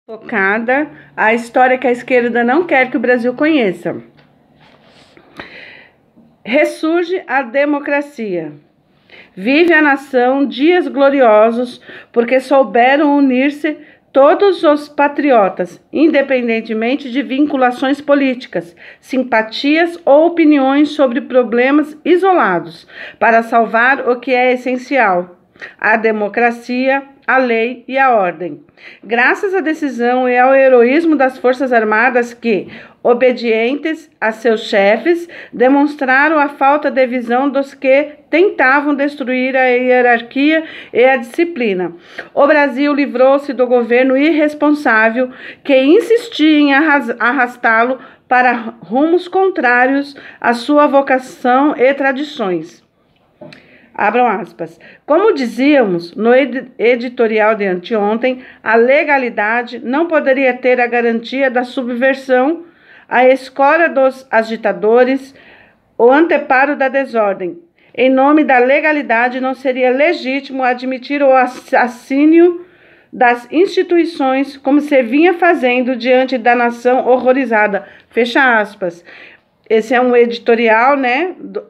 Tocada, a história que a esquerda não quer que o Brasil conheça. Ressurge a democracia. Vive a nação dias gloriosos, porque souberam unir-se todos os patriotas, independentemente de vinculações políticas, simpatias ou opiniões sobre problemas isolados, para salvar o que é essencial: a democracia, a lei e a ordem. Graças à decisão e ao heroísmo das Forças Armadas que, obedientes a seus chefes, demonstraram a falta de visão dos que tentavam destruir a hierarquia e a disciplina, o Brasil livrou-se do governo irresponsável que insistia em arrastá-lo para rumos contrários à sua vocação e tradições. Abram aspas. Como dizíamos no editorial de anteontem, a legalidade não poderia ter a garantia da subversão, a escória dos agitadores, o anteparo da desordem. Em nome da legalidade, não seria legítimo admitir o assassínio das instituições, como se vinha fazendo diante da nação horrorizada. Fecha aspas. Esse é um editorial,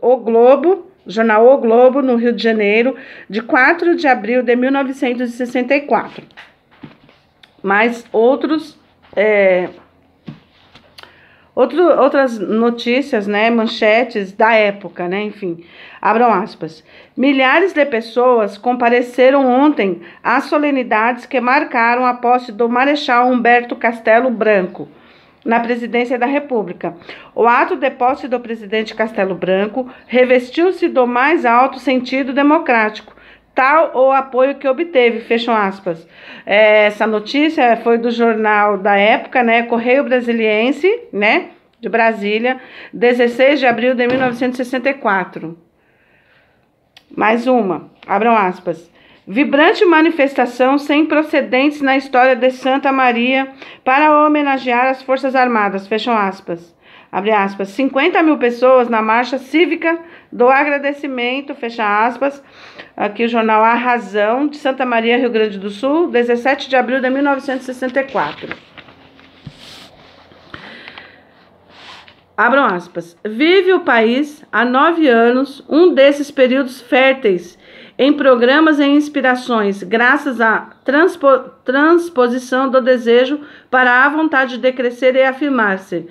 O Globo, jornal O Globo, no Rio de Janeiro, de 4 de abril de 1964. Mais outras notícias, manchetes da época, enfim. Abram aspas. Milhares de pessoas compareceram ontem às solenidades que marcaram a posse do Marechal Humberto Castelo Branco na presidência da República. O ato de posse do presidente Castelo Branco revestiu-se do mais alto sentido democrático, tal o apoio que obteve, fecham aspas. Essa notícia foi do jornal da época, Correio Brasiliense, de Brasília, 16 de abril de 1964. Mais uma, abram aspas. Vibrante manifestação sem precedentes na história de Santa Maria para homenagear as Forças Armadas, fecham aspas. Abre aspas. 50 mil pessoas na marcha cívica do agradecimento, fecha aspas. Aqui o jornal A Razão, de Santa Maria, Rio Grande do Sul, 17 de abril de 1964. Abram aspas. Vive o país há 9 anos, um desses períodos férteis em programas e inspirações, graças à transposição do desejo para a vontade de crescer e afirmar-se.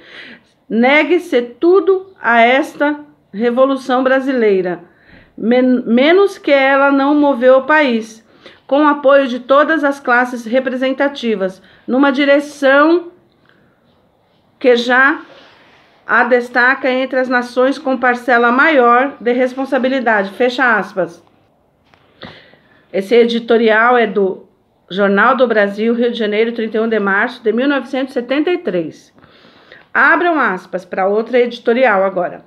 Negue-se tudo a esta Revolução Brasileira, menos que ela não moveu o país, com o apoio de todas as classes representativas, numa direção que já a destaca entre as nações com parcela maior de responsabilidade. Fecha aspas. Esse editorial é do Jornal do Brasil, Rio de Janeiro, 31 de março de 1973. Abram aspas para outra editorial agora.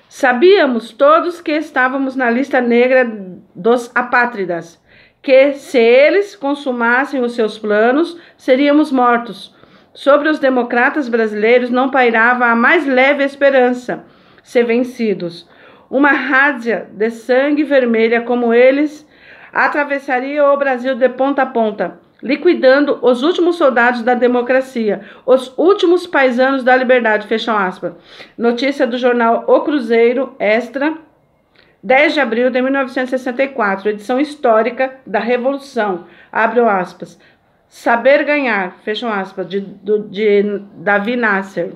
Sabíamos todos que estávamos na lista negra dos apátridas, que se eles consumassem os seus planos, seríamos mortos. Sobre os democratas brasileiros não pairava a mais leve esperança ser vencidos. Uma rádia de sangue vermelha como eles atravessaria o Brasil de ponta a ponta, liquidando os últimos soldados da democracia, os últimos paisanos da liberdade, fecham aspas. Notícia do jornal O Cruzeiro, Extra, 10 de abril de 1964, edição histórica da Revolução, abram aspas. Saber ganhar, fecham aspas, de Davi Nasser.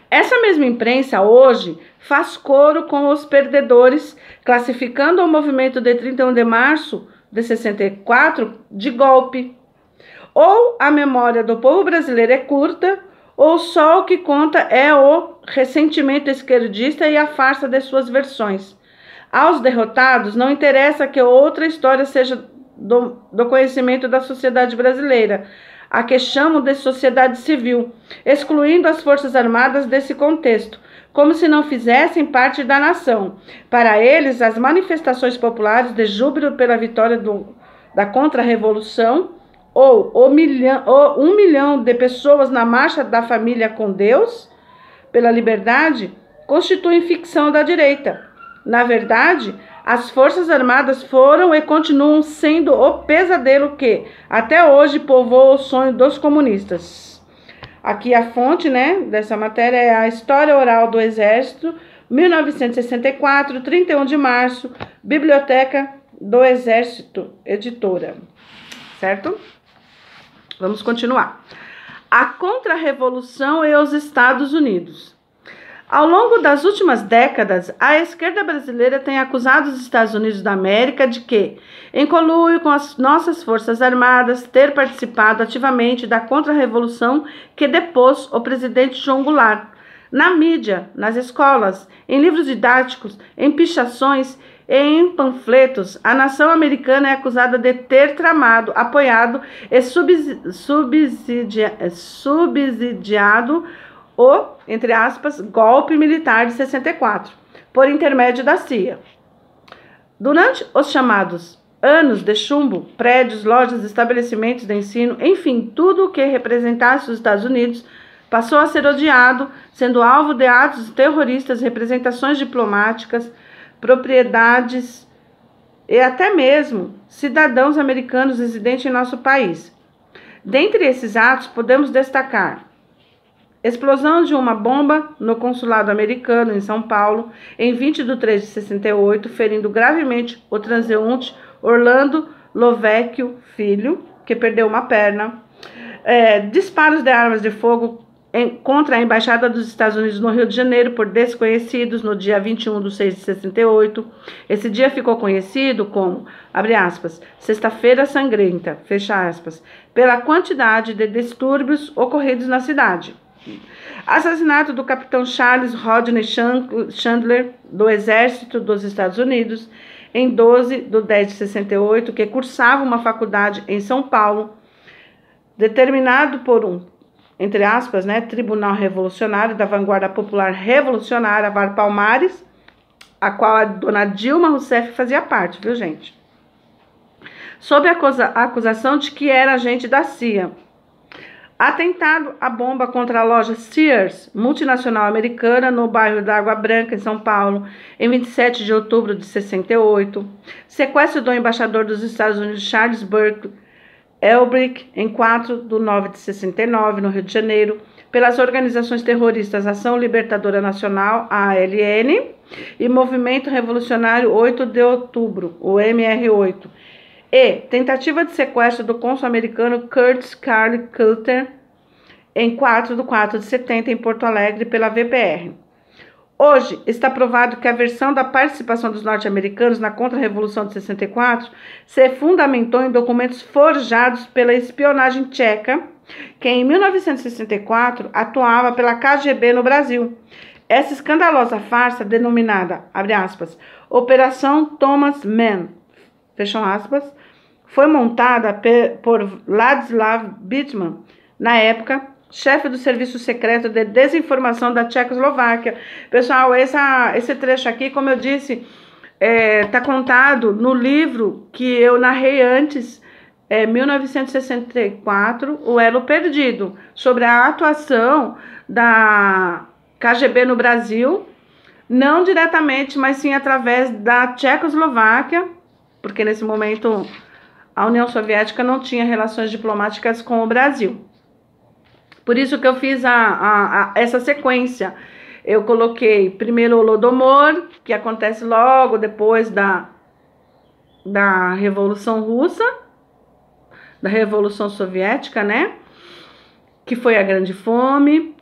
Essa mesma imprensa hoje faz coro com os perdedores, classificando o movimento de 31 de março de 64 de golpe. Ou a memória do povo brasileiro é curta, ou só o que conta é o ressentimento esquerdista e a farsa de suas versões. Aos derrotados não interessa que outra história seja do conhecimento da sociedade brasileira, a que chamam de sociedade civil, excluindo as Forças Armadas desse contexto, como se não fizessem parte da nação. Para eles, as manifestações populares de júbilo pela vitória da contra-revolução, ou 1 milhão de pessoas na marcha da família com Deus, pela liberdade, constituem ficção da direita. Na verdade, As Forças Armadas foram e continuam sendo o pesadelo que, até hoje, povoa o sonho dos comunistas. Aqui a fonte, né, dessa matéria é a História Oral do Exército, 1964, 31 de março, Biblioteca do Exército, editora. Certo? Vamos continuar. A Contra-Revolução e os Estados Unidos. Ao longo das últimas décadas, a esquerda brasileira tem acusado os Estados Unidos da América de que, em conluio com as nossas Forças Armadas, ter participado ativamente da contra-revolução que depôs o presidente João Goulart. Na mídia, nas escolas, em livros didáticos, em pichações e em panfletos, a nação americana é acusada de ter tramado, apoiado e subsidiado o, entre aspas, golpe militar de 64, por intermédio da CIA. Durante os chamados anos de chumbo, prédios, lojas, estabelecimentos de ensino, enfim, tudo o que representasse os Estados Unidos, passou a ser odiado, sendo alvo de atos terroristas, representações diplomáticas, propriedades e até mesmo cidadãos americanos residentes em nosso país. Dentre esses atos, podemos destacar explosão de uma bomba no consulado americano em São Paulo, em 20 de 3 de 68, ferindo gravemente o transeunte Orlando Lovecchio Filho, que perdeu uma perna. Disparos de armas de fogo contra a Embaixada dos Estados Unidos no Rio de Janeiro por desconhecidos no dia 21 de 6 de 68. Esse dia ficou conhecido como, abre aspas, Sexta-feira Sangrenta, fecha aspas, pela quantidade de distúrbios ocorridos na cidade. Assassinato do capitão Charles Rodney Chandler, do Exército dos Estados Unidos, em 12 de 10 de 68, que cursava uma faculdade em São Paulo, determinado por um, entre aspas, né, Tribunal Revolucionário da Vanguarda Popular Revolucionária, VAR Palmares, a qual a dona Dilma Rousseff fazia parte, viu, gente? Sob a acusação de que era agente da CIA. Atentado à bomba contra a loja Sears, multinacional americana, no bairro da Água Branca, em São Paulo, em 27 de outubro de 68. Sequestro do embaixador dos Estados Unidos, Charles Burke Elbrick, em 4 de 9 de 69, no Rio de Janeiro, pelas organizações terroristas Ação Libertadora Nacional, ALN, e Movimento Revolucionário 8 de Outubro, o MR8. E tentativa de sequestro do cônsul americano Curtis Carl Coulter, em 4 de 4 de 70, em Porto Alegre, pela VPR. Hoje, está provado que a versão da participação dos norte-americanos na contra-revolução de 64 se fundamentou em documentos forjados pela espionagem tcheca, que em 1964 atuava pela KGB no Brasil. Essa escandalosa farsa, denominada, abre aspas, Operação Thomas Mann, fecham aspas, foi montada por Ladislav Bitman, na época, chefe do Serviço Secreto de Desinformação da Tchecoslováquia. Pessoal, esse trecho aqui, como eu disse, está contado no livro que eu narrei antes, 1964, O Elo Perdido, sobre a atuação da KGB no Brasil, não diretamente, mas sim através da Tchecoslováquia, porque nesse momento a União Soviética não tinha relações diplomáticas com o Brasil. Por isso que eu fiz essa sequência. Eu coloquei primeiro o Holodomor, que acontece logo depois da Revolução Russa, da Revolução Soviética, né? Que foi a Grande Fome.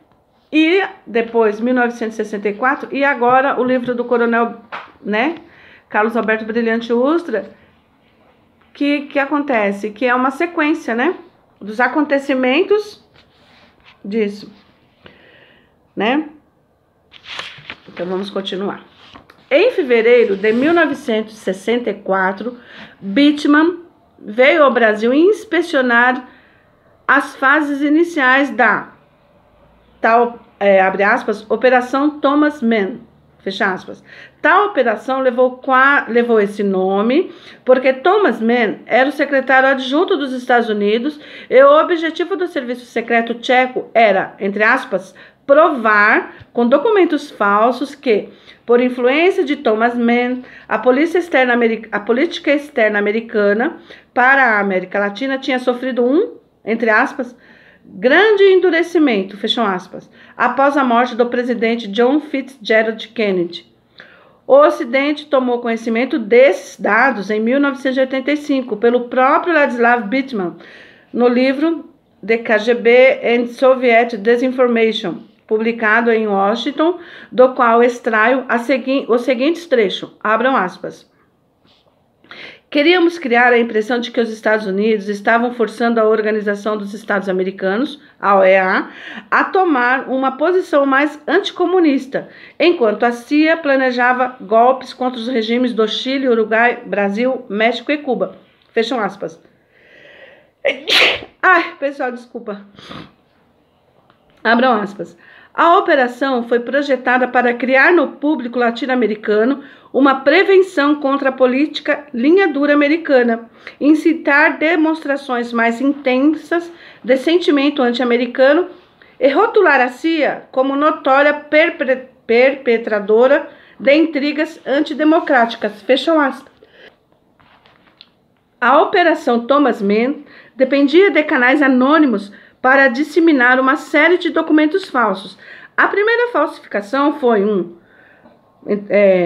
E depois, 1964, e agora o livro do coronel, né? Carlos Alberto Brilhante Ustra, que acontece, que é uma sequência, né, dos acontecimentos disso, né? Então vamos continuar. Em fevereiro de 1964, Bitman veio ao Brasil inspecionar as fases iniciais da tal, abre aspas, Operação Thomas Mann, fecha aspas. Tal operação levou esse nome porque Thomas Mann era o secretário adjunto dos Estados Unidos e o objetivo do serviço secreto tcheco era, entre aspas, provar com documentos falsos que, por influência de Thomas Mann, a política externa americana para a América Latina tinha sofrido entre aspas, grande endurecimento, fecham aspas, após a morte do presidente John Fitzgerald Kennedy. O Ocidente tomou conhecimento desses dados em 1985 pelo próprio Ladislav Bittman, no livro The KGB and Soviet Disinformation, publicado em Washington, do qual extraio os seguintes trechos, abram aspas. Queríamos criar a impressão de que os Estados Unidos estavam forçando a Organização dos Estados Americanos, a OEA, a tomar uma posição mais anticomunista, enquanto a CIA planejava golpes contra os regimes do Chile, Uruguai, Brasil, México e Cuba. Fecham aspas. Ai, pessoal, desculpa. Abram aspas. A operação foi projetada para criar no público latino-americano uma prevenção contra a política linha dura americana, incitar demonstrações mais intensas de sentimento anti-americano e rotular a CIA como notória perpetradora de intrigas antidemocráticas. Fecham aspas. A Operação Thomas Mann dependia de canais anônimos para disseminar uma série de documentos falsos. A primeira falsificação foi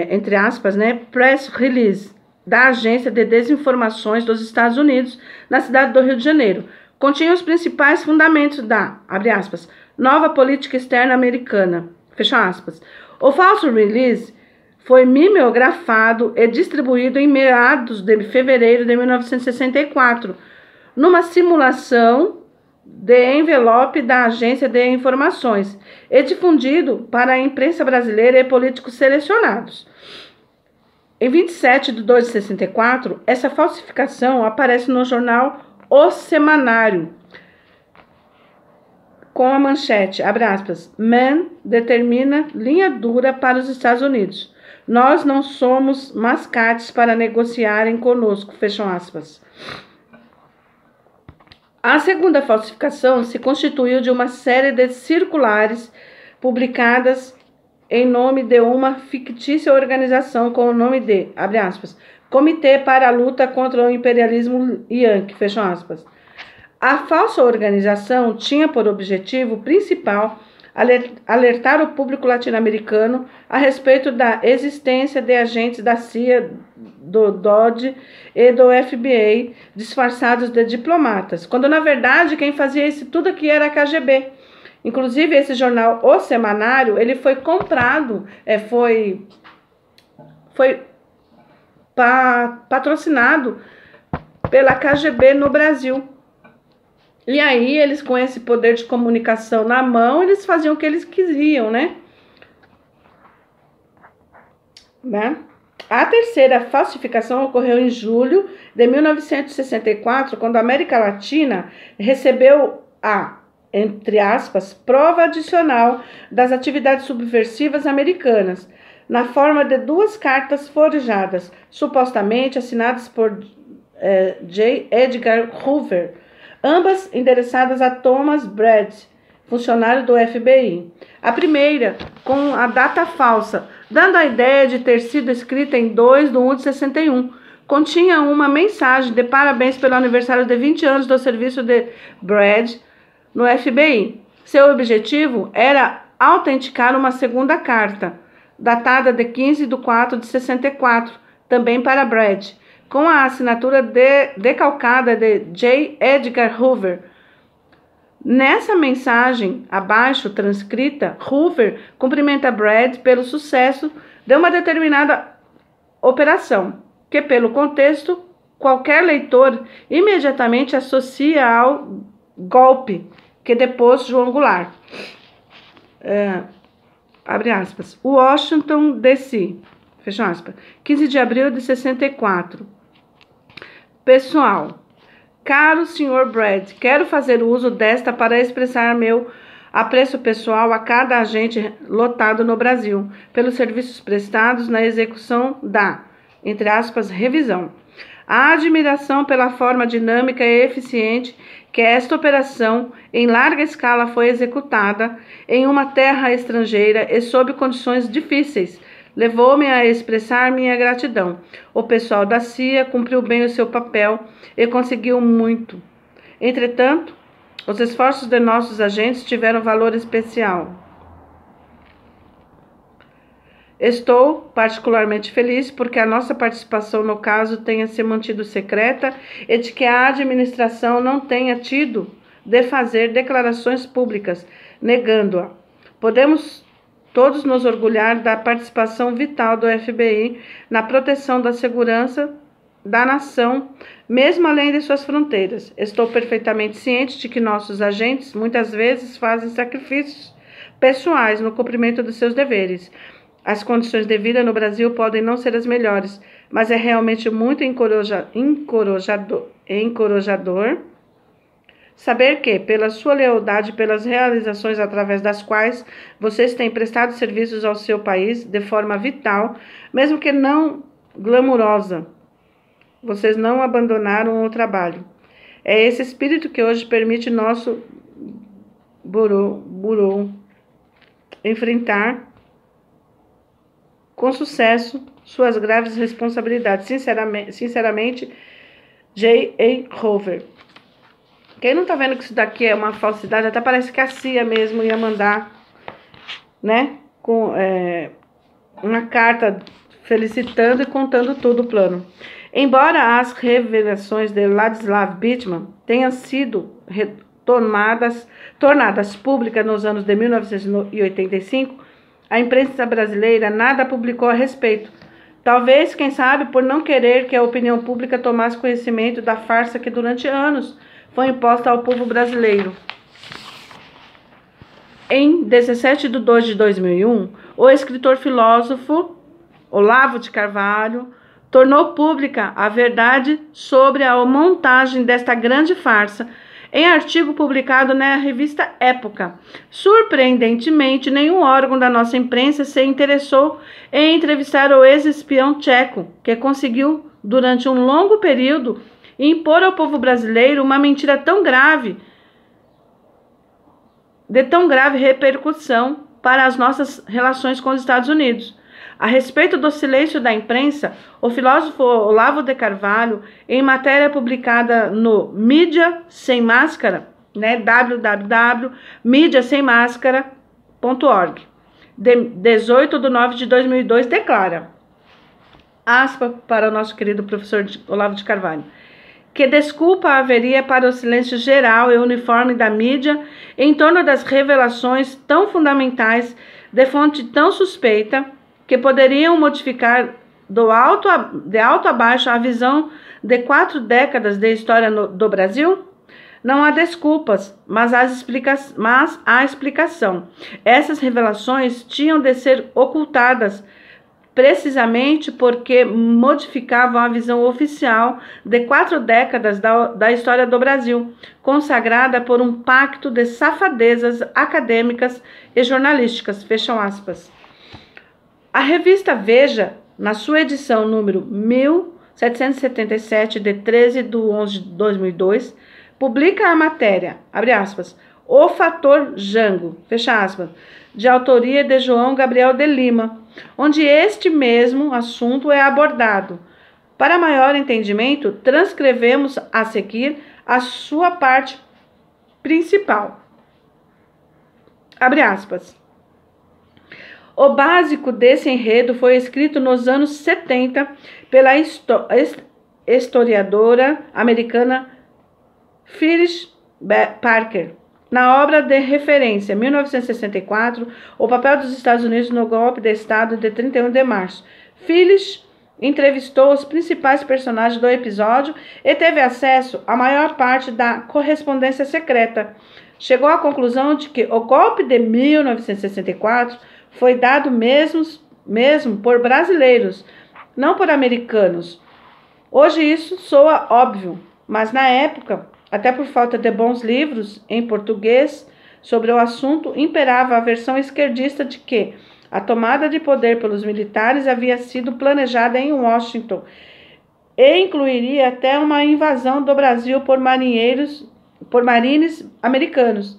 entre aspas, press release da Agência de Desinformações dos Estados Unidos na cidade do Rio de Janeiro. Continha os principais fundamentos da, abre aspas, nova política externa americana, fecha aspas. O falso release foi mimeografado e distribuído em meados de fevereiro de 1964, numa simulação de envelope da Agência de Informações e difundido para a imprensa brasileira e políticos selecionados. Em 27 de 2 de 64, essa falsificação aparece no jornal O Semanário, com a manchete, abre aspas, Mann determina linha dura para os Estados Unidos. Nós não somos mascates para negociarem conosco, fecham aspas. A segunda falsificação se constituiu de uma série de circulares publicadas em nome de uma fictícia organização com o nome de, abre aspas, Comitê para a Luta contra o Imperialismo Yankee, fecham aspas. A falsa organização tinha por objetivo principal alertar o público latino-americano a respeito da existência de agentes da CIA, do DOD e do FBI disfarçados de diplomatas, quando na verdade quem fazia isso tudo aqui era a KGB. Inclusive esse jornal O Semanário, ele foi comprado, foi patrocinado pela KGB no Brasil. E aí, eles com esse poder de comunicação na mão, eles faziam o que eles quisiam, né? A terceira falsificação ocorreu em julho de 1964, quando a América Latina recebeu a, entre aspas, prova adicional das atividades subversivas americanas, na forma de 2 cartas forjadas, supostamente assinadas por J. Edgar Hoover, ambas endereçadas a Thomas Brad, funcionário do FBI. A primeira, com a data falsa, dando a ideia de ter sido escrita em 2 de 1 de 61, continha uma mensagem de parabéns pelo aniversário de 20 anos do serviço de Brad no FBI. Seu objetivo era autenticar uma segunda carta, datada de 15 de 4 de 64, também para Brad, com a assinatura decalcada de J. Edgar Hoover. Nessa mensagem, abaixo transcrita, Hoover cumprimenta Brad pelo sucesso de uma determinada operação, que pelo contexto, qualquer leitor imediatamente associa ao golpe que depôs João Goulart. Abre aspas. Washington, D.C. Fecha aspas. 15 de abril de 64. Pessoal, caro Sr. Brad, quero fazer uso desta para expressar meu apreço pessoal a cada agente lotado no Brasil, pelos serviços prestados na execução da, entre aspas, revisão. A admiração pela forma dinâmica e eficiente que esta operação, em larga escala, foi executada em uma terra estrangeira e sob condições difíceis, levou-me a expressar minha gratidão. O pessoal da CIA cumpriu bem o seu papel e conseguiu muito. Entretanto, os esforços de nossos agentes tiveram valor especial. Estou particularmente feliz porque a nossa participação no caso tenha se mantido secreta e de que a administração não tenha tido de fazer declarações públicas negando-a. Podemos todos nos orgulhar da participação vital do FBI na proteção da segurança da nação, mesmo além de suas fronteiras. Estou perfeitamente ciente de que nossos agentes muitas vezes fazem sacrifícios pessoais no cumprimento dos seus deveres. As condições de vida no Brasil podem não ser as melhores, mas é realmente muito encorajador saber que, pela sua lealdade e pelas realizações através das quais vocês têm prestado serviços ao seu país de forma vital, mesmo que não glamurosa, vocês não abandonaram o trabalho. É esse espírito que hoje permite nosso burô enfrentar com sucesso suas graves responsabilidades. Sinceramente, J.A. Hoover. Quem não tá vendo que isso daqui é uma falsidade, até parece que a CIA mesmo ia mandar, né, com uma carta felicitando e contando todo o plano. Embora as revelações de Ladislav Bittman tenham sido tornadas públicas nos anos de 1985, a imprensa brasileira nada publicou a respeito. Talvez, quem sabe, por não querer que a opinião pública tomasse conhecimento da farsa que durante anos foi imposta ao povo brasileiro. Em 17 de 2 de 2001, o escritor-filósofo Olavo de Carvalho tornou pública a verdade sobre a montagem desta grande farsa em artigo publicado na revista Época. Surpreendentemente, nenhum órgão da nossa imprensa se interessou em entrevistar o ex-espião tcheco, que conseguiu, durante um longo período, impor ao povo brasileiro uma mentira de tão grave repercussão para as nossas relações com os Estados Unidos. A respeito do silêncio da imprensa, o filósofo Olavo de Carvalho, em matéria publicada no Mídia Sem Máscara, né, www.mídiasemmascara.org, 18 de 9 de 2002, declara, aspa para o nosso querido professor Olavo de Carvalho, que desculpa haveria para o silêncio geral e uniforme da mídia em torno das revelações tão fundamentais de fonte tão suspeita que poderiam modificar de alto a baixo a visão de 4 décadas de história do Brasil? Não há desculpas, mas há explicação. Essas revelações tinham de ser ocultadas precisamente porque modificavam a visão oficial de 4 décadas da história do Brasil, consagrada por um pacto de safadezas acadêmicas e jornalísticas. Fecham aspas. A revista Veja, na sua edição número 1777, de 13 de 11 de 2002, publica a matéria, abre aspas, O Fator Jango, fecha aspas, de autoria de João Gabriel de Lima, onde este mesmo assunto é abordado. Para maior entendimento, transcrevemos a seguir a sua parte principal. Abre aspas. O básico desse enredo foi escrito nos anos 70 pela historiadora americana Phyllis Parker. Na obra de referência, 1964, O Papel dos Estados Unidos no Golpe de Estado de 31 de março. Phyllis entrevistou os principais personagens do episódio e teve acesso à maior parte da correspondência secreta. Chegou à conclusão de que o golpe de 1964 foi dado mesmo por brasileiros, não por americanos. Hoje isso soa óbvio, mas na época, até por falta de bons livros em português sobre o assunto, imperava a versão esquerdista de que a tomada de poder pelos militares havia sido planejada em Washington e incluiria até uma invasão do Brasil por marines americanos.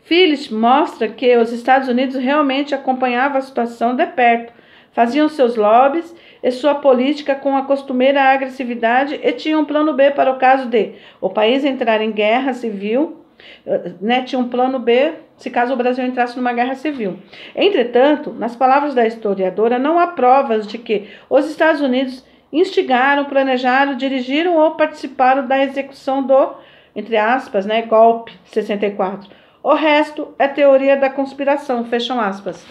Phillips mostra que os Estados Unidos realmente acompanhavam a situação de perto, faziam seus lobbies e sua política com a costumeira agressividade e tinham um plano B para o caso de o país entrar em guerra civil, né? Tinha um plano B se caso o Brasil entrasse numa guerra civil. Entretanto, nas palavras da historiadora, não há provas de que os Estados Unidos instigaram, planejaram, dirigiram ou participaram da execução do, entre aspas, né, golpe 64. O resto é teoria da conspiração, fecham aspas.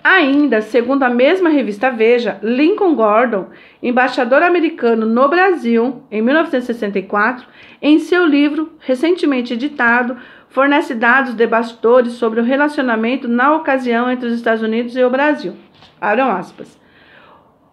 Ainda, segundo a mesma revista Veja, Lincoln Gordon, embaixador americano no Brasil, em 1964, em seu livro, recentemente editado, fornece dados de bastidores sobre o relacionamento na ocasião entre os Estados Unidos e o Brasil. Abram aspas.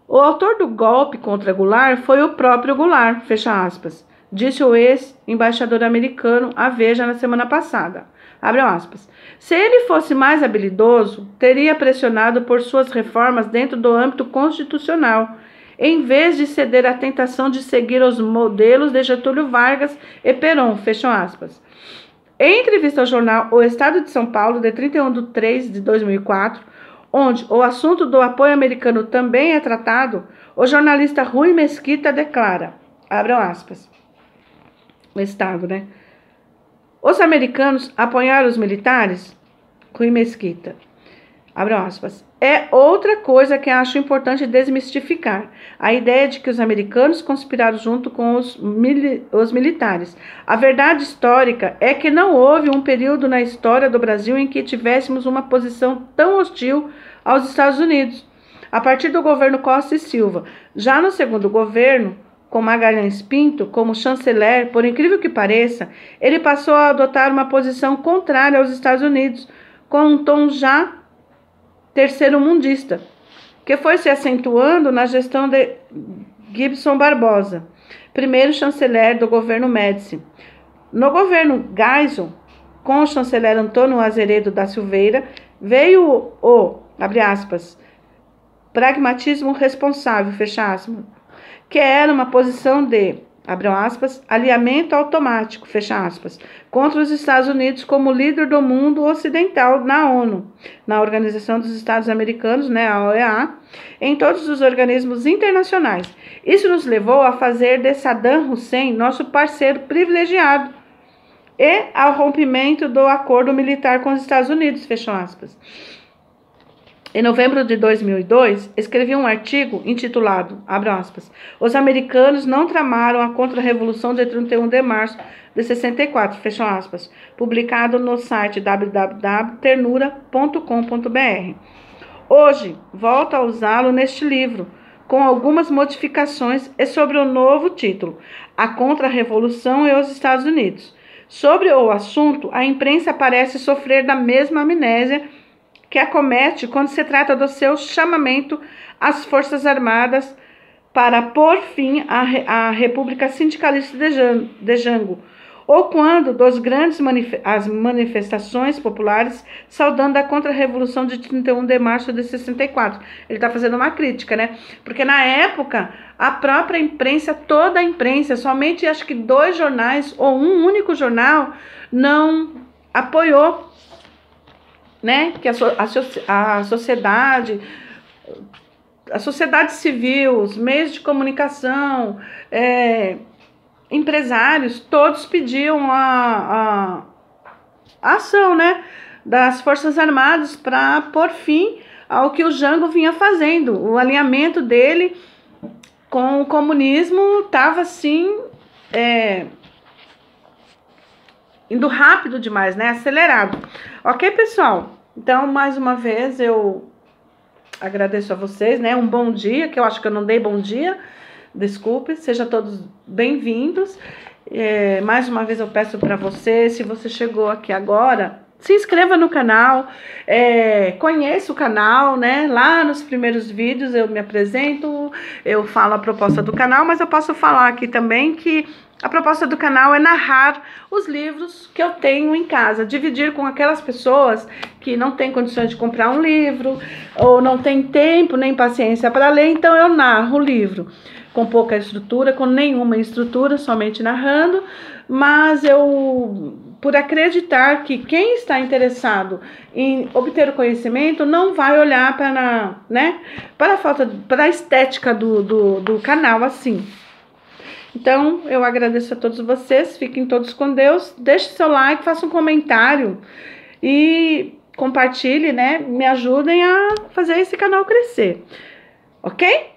O autor do golpe contra Goulart foi o próprio Goulart, fecha aspas, disse o ex-embaixador americano à Veja na semana passada. Abre aspas. Se ele fosse mais habilidoso, teria pressionado por suas reformas dentro do âmbito constitucional, em vez de ceder à tentação de seguir os modelos de Getúlio Vargas e Perón, fecham aspas. Em entrevista ao jornal O Estado de São Paulo, de 31/3/2004, onde o assunto do apoio americano também é tratado, o jornalista Rui Mesquita declara, abre aspas, o Estado, né? Os americanos apoiaram os militares? Rui Mesquita. Abre aspas. É outra coisa que acho importante desmistificar. A ideia de que os americanos conspiraram junto com os militares. A verdade histórica é que não houve um período na história do Brasil em que tivéssemos uma posição tão hostil aos Estados Unidos. A partir do governo Costa e Silva. Já no segundo governo, com Magalhães Pinto como chanceler, por incrível que pareça, ele passou a adotar uma posição contrária aos Estados Unidos, com um tom já terceiro-mundista, que foi se acentuando na gestão de Gibson Barbosa, primeiro chanceler do governo Médici. No governo Geisel, com o chanceler Antônio Azeredo da Silveira, veio o, abre aspas, pragmatismo responsável, fecha aspas, que era uma posição de, abre aspas, alinhamento automático, fecha aspas, contra os Estados Unidos como líder do mundo ocidental na ONU, na Organização dos Estados Americanos, né, a OEA, em todos os organismos internacionais. Isso nos levou a fazer de Saddam Hussein nosso parceiro privilegiado e ao rompimento do acordo militar com os Estados Unidos, fecha aspas. Em novembro de 2002, escrevi um artigo intitulado, abre aspas, Os americanos não tramaram a contra-revolução de 31 de março de 64, fecha aspas, publicado no site www.ternura.com.br. Hoje, volto a usá-lo neste livro, com algumas modificações e sobre o novo título, A Contra-Revolução e os Estados Unidos. Sobre o assunto, a imprensa parece sofrer da mesma amnésia que acomete quando se trata do seu chamamento às Forças Armadas para pôr fim à República Sindicalista de Jango, ou quando dos grandes as manifestações populares saudando a contra-revolução de 31 de março de 64. Ele está fazendo uma crítica, né? Porque na época, a própria imprensa, toda a imprensa, somente acho que 2 jornais ou um único jornal não apoiou, né, que a sociedade civil, os meios de comunicação, empresários, todos pediam a ação, né, das Forças Armadas para pôr fim ao que o Jango vinha fazendo. O alinhamento dele com o comunismo estava assim indo rápido demais, né? Acelerado. Ok, pessoal? Então, mais uma vez, eu agradeço a vocês, né? Um bom dia, que eu acho que eu não dei bom dia. Desculpe, sejam todos bem-vindos. Mais uma vez eu peço para você, se você chegou aqui agora, se inscreva no canal, conheça o canal, né? Lá nos primeiros vídeos eu me apresento, eu falo a proposta do canal, mas eu posso falar aqui também que A proposta do canal é narrar os livros que eu tenho em casa, dividir com aquelas pessoas que não têm condições de comprar um livro, ou não tem tempo nem paciência para ler, então eu narro o livro com pouca estrutura, com nenhuma estrutura, somente narrando, mas eu, por acreditar que quem está interessado em obter o conhecimento não vai olhar para a falta, para a estética do canal assim. Então, eu agradeço a todos vocês, fiquem todos com Deus, deixe seu like, faça um comentário e compartilhe, né? Me ajudem a fazer esse canal crescer, ok?